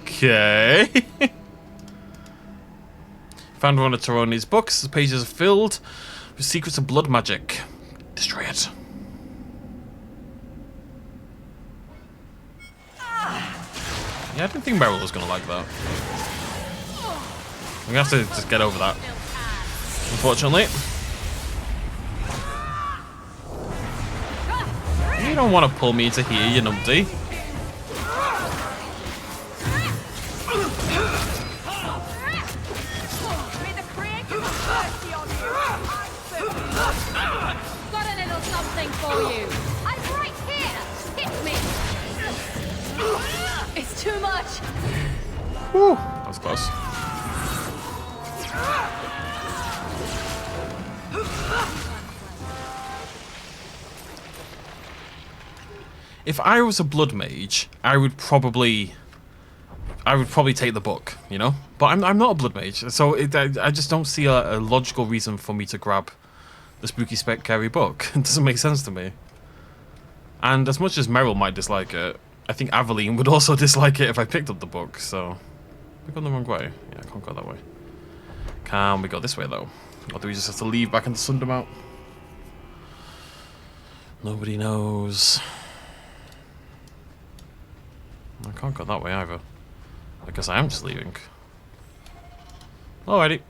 Okay. Found one of Taroni's books. The pages are filled with secrets of blood magic. Destroy it. Yeah, I didn't think Meryl was going to like that. I'm going to have to just get over that, unfortunately. You don't want to pull me to here, you numpty. Got a little something for you. I'm right here. Hit me. It's too much. Whew, that was close. If I was a blood mage, I would probably take the book, you know. But I'm not a blood mage, so I just don't see a logical reason for me to grab the spooky, scary book. It doesn't make sense to me. And as much as Meryl might dislike it, I think Aveline would also dislike it if I picked up the book. So we've gone the wrong way. Yeah, I can't go that way. Can we go this way though, or do we just have to leave back into Sundermount? Nobody knows. I can't go that way either. I guess I am just leaving. Alrighty.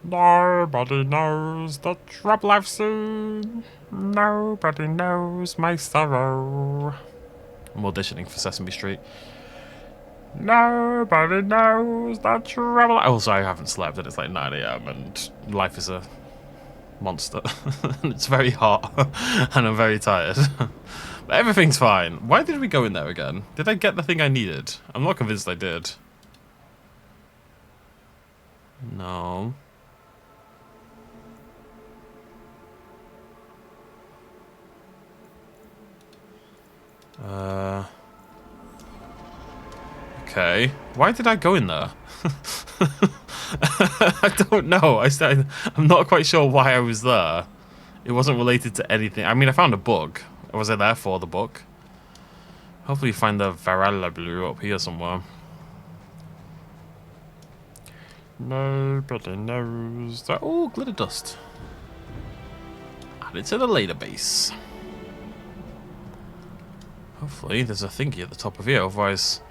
Nobody knows the trouble I've seen. Nobody knows my sorrow. I'm auditioning for Sesame Street. Nobody knows the trouble. Also, I haven't slept and it's like 9 AM and life is a monster. And it's very hot and I'm very tired. But everything's fine. Why did we go in there again? Did I get the thing I needed? I'm not convinced I did. No. Okay. Why did I go in there? I don't know. I'm not quite sure why I was there. It wasn't related to anything. I mean, I found a book. Was I there for the book? Hopefully you find the Ferelden up here somewhere. Nobody knows that. Oh, glitter dust. Add it to the later base. Hopefully there's a thingy at the top of here. Otherwise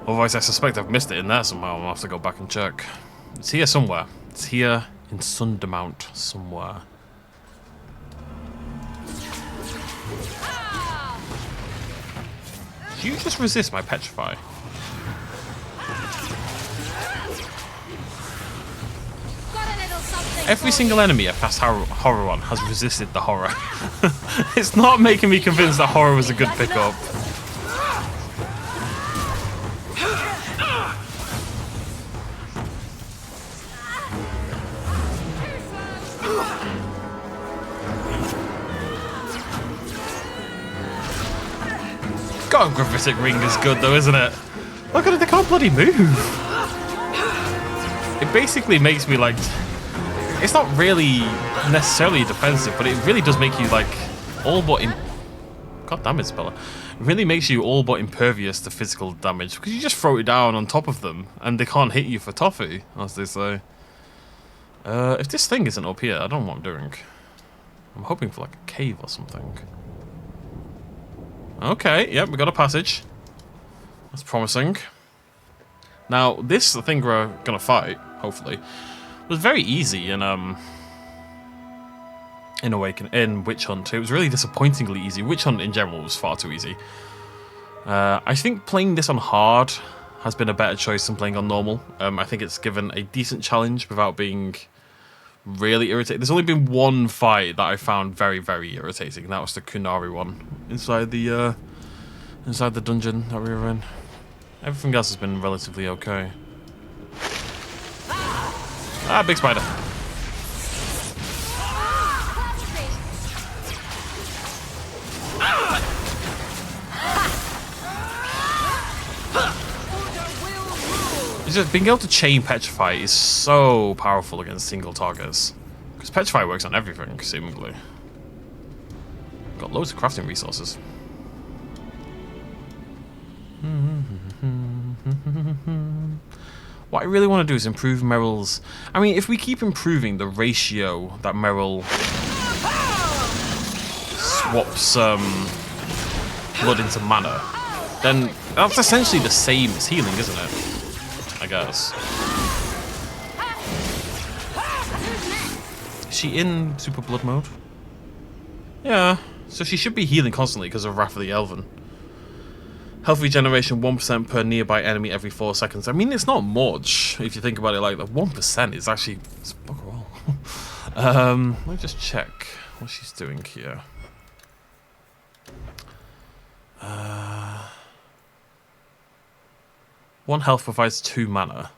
I suspect I've missed it in there somehow. I'll have to go back and check. It's here somewhere. It's here in Sundermount somewhere. Do you just resist my petrify? Every single enemy I've cast horror on has resisted the horror. It's not making me convinced that horror was a good pickup. God, Gravitic Ring is good though, isn't it? Look at it, they can't bloody move. It basically makes me like... It's not really necessarily defensive, but it really does make you like all but God damn it, Speller. It really makes you all but impervious to physical damage because you just throw it down on top of them and they can't hit you for toffee, as they say. If this thing isn't up here, I don't know what I'm doing. I'm hoping for like a cave or something. Okay, yep, we got a passage. That's promising. Now, this thing we're gonna fight, hopefully, was very easy in Witch Hunt. It was really disappointingly easy. Witch Hunt in general was far too easy. I think playing this on hard has been a better choice than playing on normal. I think it's given a decent challenge without being really irritating. There's only been one fight that I found very, very irritating, and that was the Kunari one inside the dungeon that we were in. Everything else has been relatively okay. Ah, big spider. It's just being able to chain Petrify is so powerful against single targets. Because Petrify works on everything, seemingly. Got loads of crafting resources. What I really want to do is improve Meryl's... I mean, if we keep improving the ratio that Meryl swaps blood into mana, then that's essentially the same as healing, isn't it? I guess. Is she in Super Blood mode? Yeah, so she should be healing constantly because of Wrath of the Elven. Health regeneration 1% per nearby enemy every 4 seconds. I mean, it's not much if you think about it like that. 1% is actually... it's bugger all. Let me just check what she's doing here. 1 health provides 2 mana,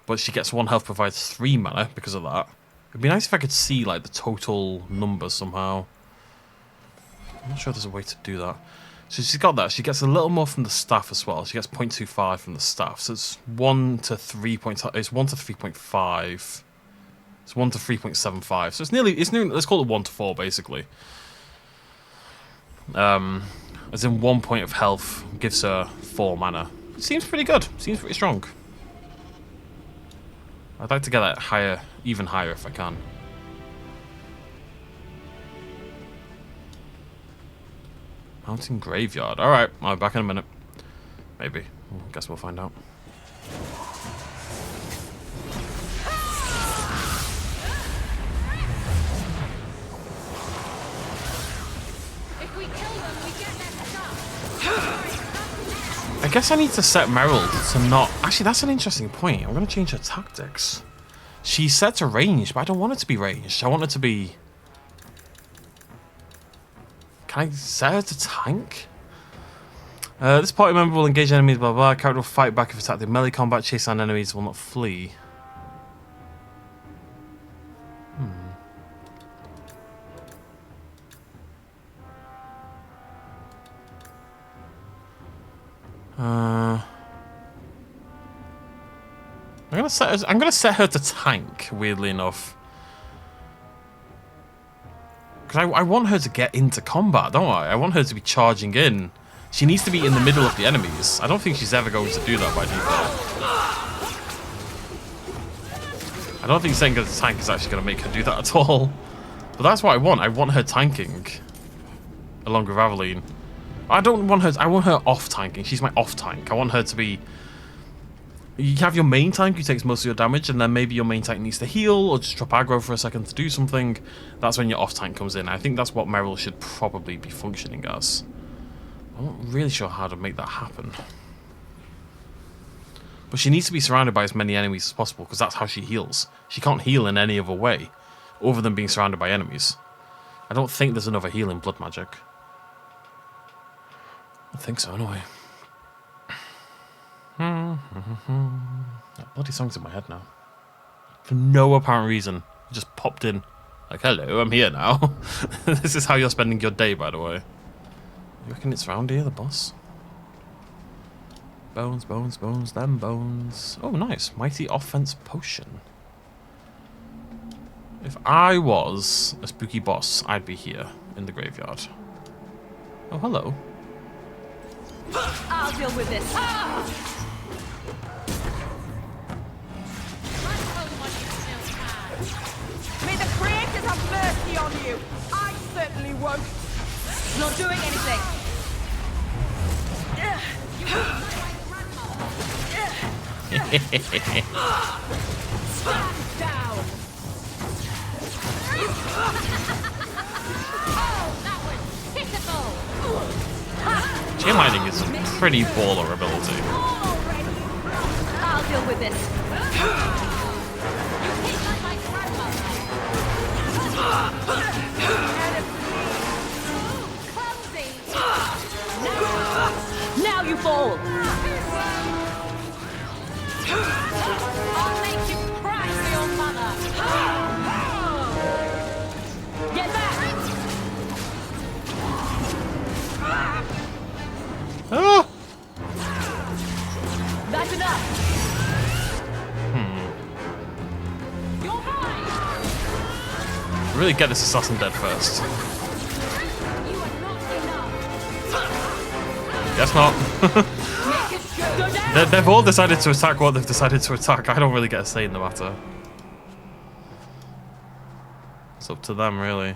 but she gets 1 health provides 3 mana because of that. It'd be nice if I could see like the total numbers somehow. I'm not sure there's a way to do that. So she's got that. She gets a little more from the staff as well. She gets 0.25 from the staff. So it's 1 to 3. It's 1 to 3.5. It's 1 to 3.75. So it's nearly. Let's call it 1 to 4 basically. As in 1 point of health gives her 4 mana. Seems pretty good. Seems pretty strong. I'd like to get that higher, even higher if I can. Mountain Graveyard. Alright, I'll be back in a minute. Maybe. I guess we'll find out. If we kill them, we get their stuff. I guess I need to set Merrill to not... Actually, that's an interesting point. I'm going to change her tactics. She's set to range, but I don't want it to be ranged. I want it to be... Can I set her to tank? This party member will engage enemies, blah blah. Character will fight back if attacked in melee combat. Chase down enemies, will not flee. I'm gonna set her to tank. Weirdly enough. I want her to get into combat, don't I? I want her to be charging in. She needs to be in the middle of the enemies. I don't think she's ever going to do that by default. I don't think setting her to tank is actually going to make her do that at all. But that's what I want. I want her tanking. Along with Aveline. I don't want her... I want her off tanking. She's my off tank. I want her to be... You have your main tank who takes most of your damage, and then maybe your main tank needs to heal or just drop aggro for a second to do something. That's when your off tank comes in. I think that's what Merrill should probably be functioning as. I'm not really sure how to make that happen. But she needs to be surrounded by as many enemies as possible, because that's how she heals. She can't heal in any other way, other than being surrounded by enemies. I don't think there's another heal in blood magic. I think so, anyway. That bloody song's in my head now. For no apparent reason. It just popped in. Like, hello, I'm here now. This is how you're spending your day, by the way. You reckon it's round here, the boss? Bones, bones, bones, them bones. Oh, nice. Mighty Offense Potion. If I was a spooky boss, I'd be here in the graveyard. Oh, hello. I'll deal with this. May the creators have mercy on you. I certainly won't. Not doing anything. Stand down. Oh, that was pitiful. Chain Lightning is a pretty baller ability. I'll deal with this. Now you fall. I'll make you cry for your mother. Get back. Ah! That's enough. You're mine. Really get this assassin dead first. Guess not. They've all decided to attack what they've decided to attack. I don't really get a say in the matter. It's up to them, really.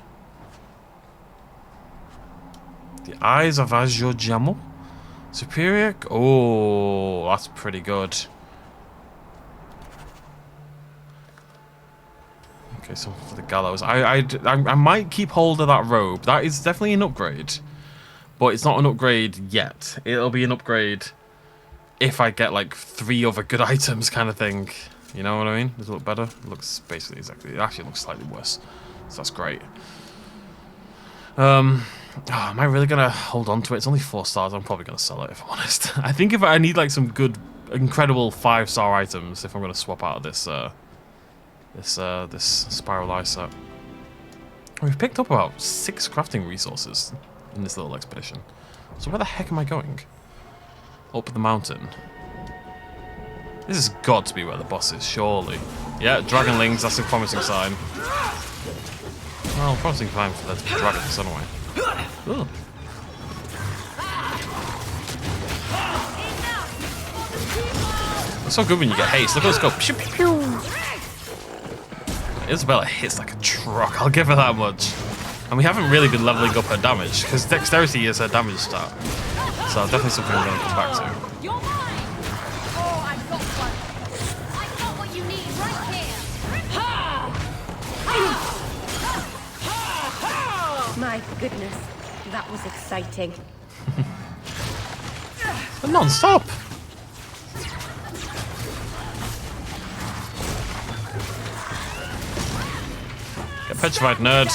The Eyes of Azure Jamel. Superior? Oh, that's pretty good. Okay, so for the gallows, I might keep hold of that robe. That is definitely an upgrade, but it's not an upgrade yet. It'll be an upgrade if I get like 3 other good items, kind of thing. You know what I mean? Does it look better? It looks basically exactly. It actually looks slightly worse, so that's great. Oh, am I really gonna hold on to it? It's only 4 stars. I'm probably gonna sell it if I'm honest. I think if I need like some good, incredible 5-star items, if I'm gonna swap out of this. This spiral eye set. We've picked up about 6 crafting resources in this little expedition. So where the heck am I going? Up the mountain. This has got to be where the boss is, surely. Yeah, dragonlings, that's a promising sign. Well, promising sign for there to be dragons anyway. Ugh. It's so good when you get haste. Look at us go. Pew, pew, pew. Isabella hits like a truck, I'll give her that much. And we haven't really been leveling up her damage, because dexterity is her damage stat. So definitely something we're going to come back to. You're mine! Oh, I've got one. I've got what you need right here. My goodness, that was exciting. Non-stop! Get petrified, nerd.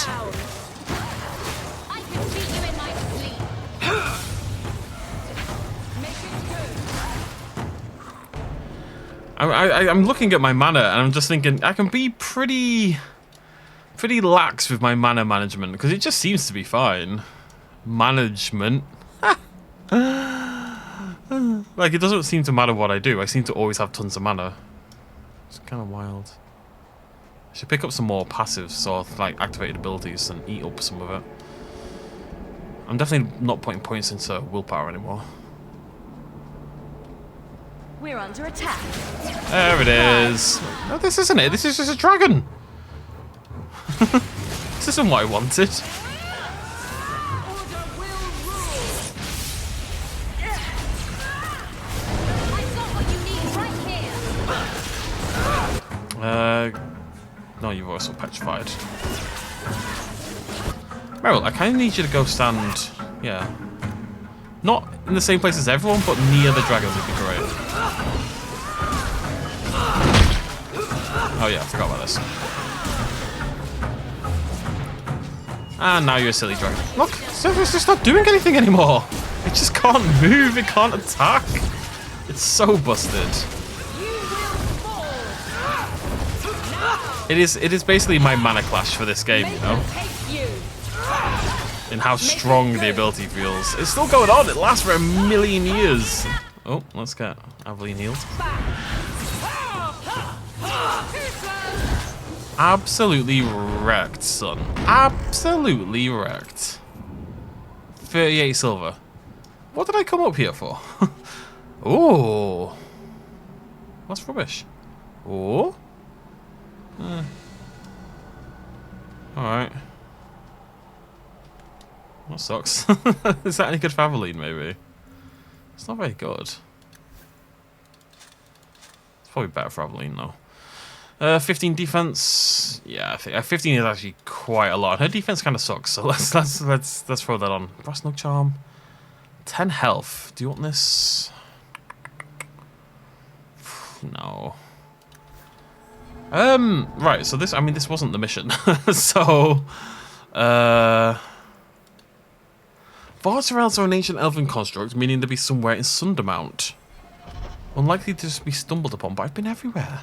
I'm looking at my mana and I'm just thinking I can be pretty lax with my mana management because it just seems to be fine. Management. Like, it doesn't seem to matter what I do. I seem to always have tons of mana. It's kind of wild. I should pick up some more passives, so like activated abilities, and eat up some of it. I'm definitely not putting points into willpower anymore. We're under attack. There it is. No, this isn't it. This is just a dragon. This isn't what I wanted. No, you've also petrified. Meryl, I kind of need you to go stand, yeah. Not in the same place as everyone, but near the dragon would be great. Oh yeah, I forgot about this. And now you're a silly dragon. Look, it's just not doing anything anymore. It just can't move, it can't attack. It's so busted. It is basically my mana clash for this game, you know? In how strong the ability feels. It's still going on, it lasts for a million years. Oh, let's get Aveline healed. Absolutely wrecked, son. Absolutely wrecked. 38 silver. What did I come up here for? Oh. That's rubbish. Oh. Alright. That sucks. Is that any good for Aveline, maybe? It's not very good. It's probably better for Aveline, though. 15 defense. Yeah, I think 15 is actually quite a lot. Her defense kind of sucks, so let's throw that on. Brass Nug Charm. 10 health. Do you want this? No. Right, so this, I mean, this wasn't the mission. So, Varterels are an ancient elven construct, meaning to be somewhere in Sundermount. Unlikely to just be stumbled upon, but I've been everywhere.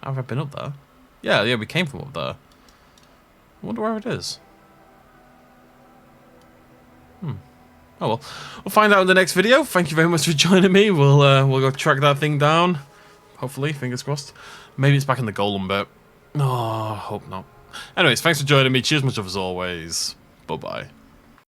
Have I been up there? Yeah, we came from up there. I wonder where it is. Oh well, we'll find out in the next video. Thank you very much for joining me. We'll go track that thing down. Hopefully, fingers crossed. Maybe it's back in the golem bit. No, hope not. Anyways, thanks for joining me. Cheers much as always. Bye-bye.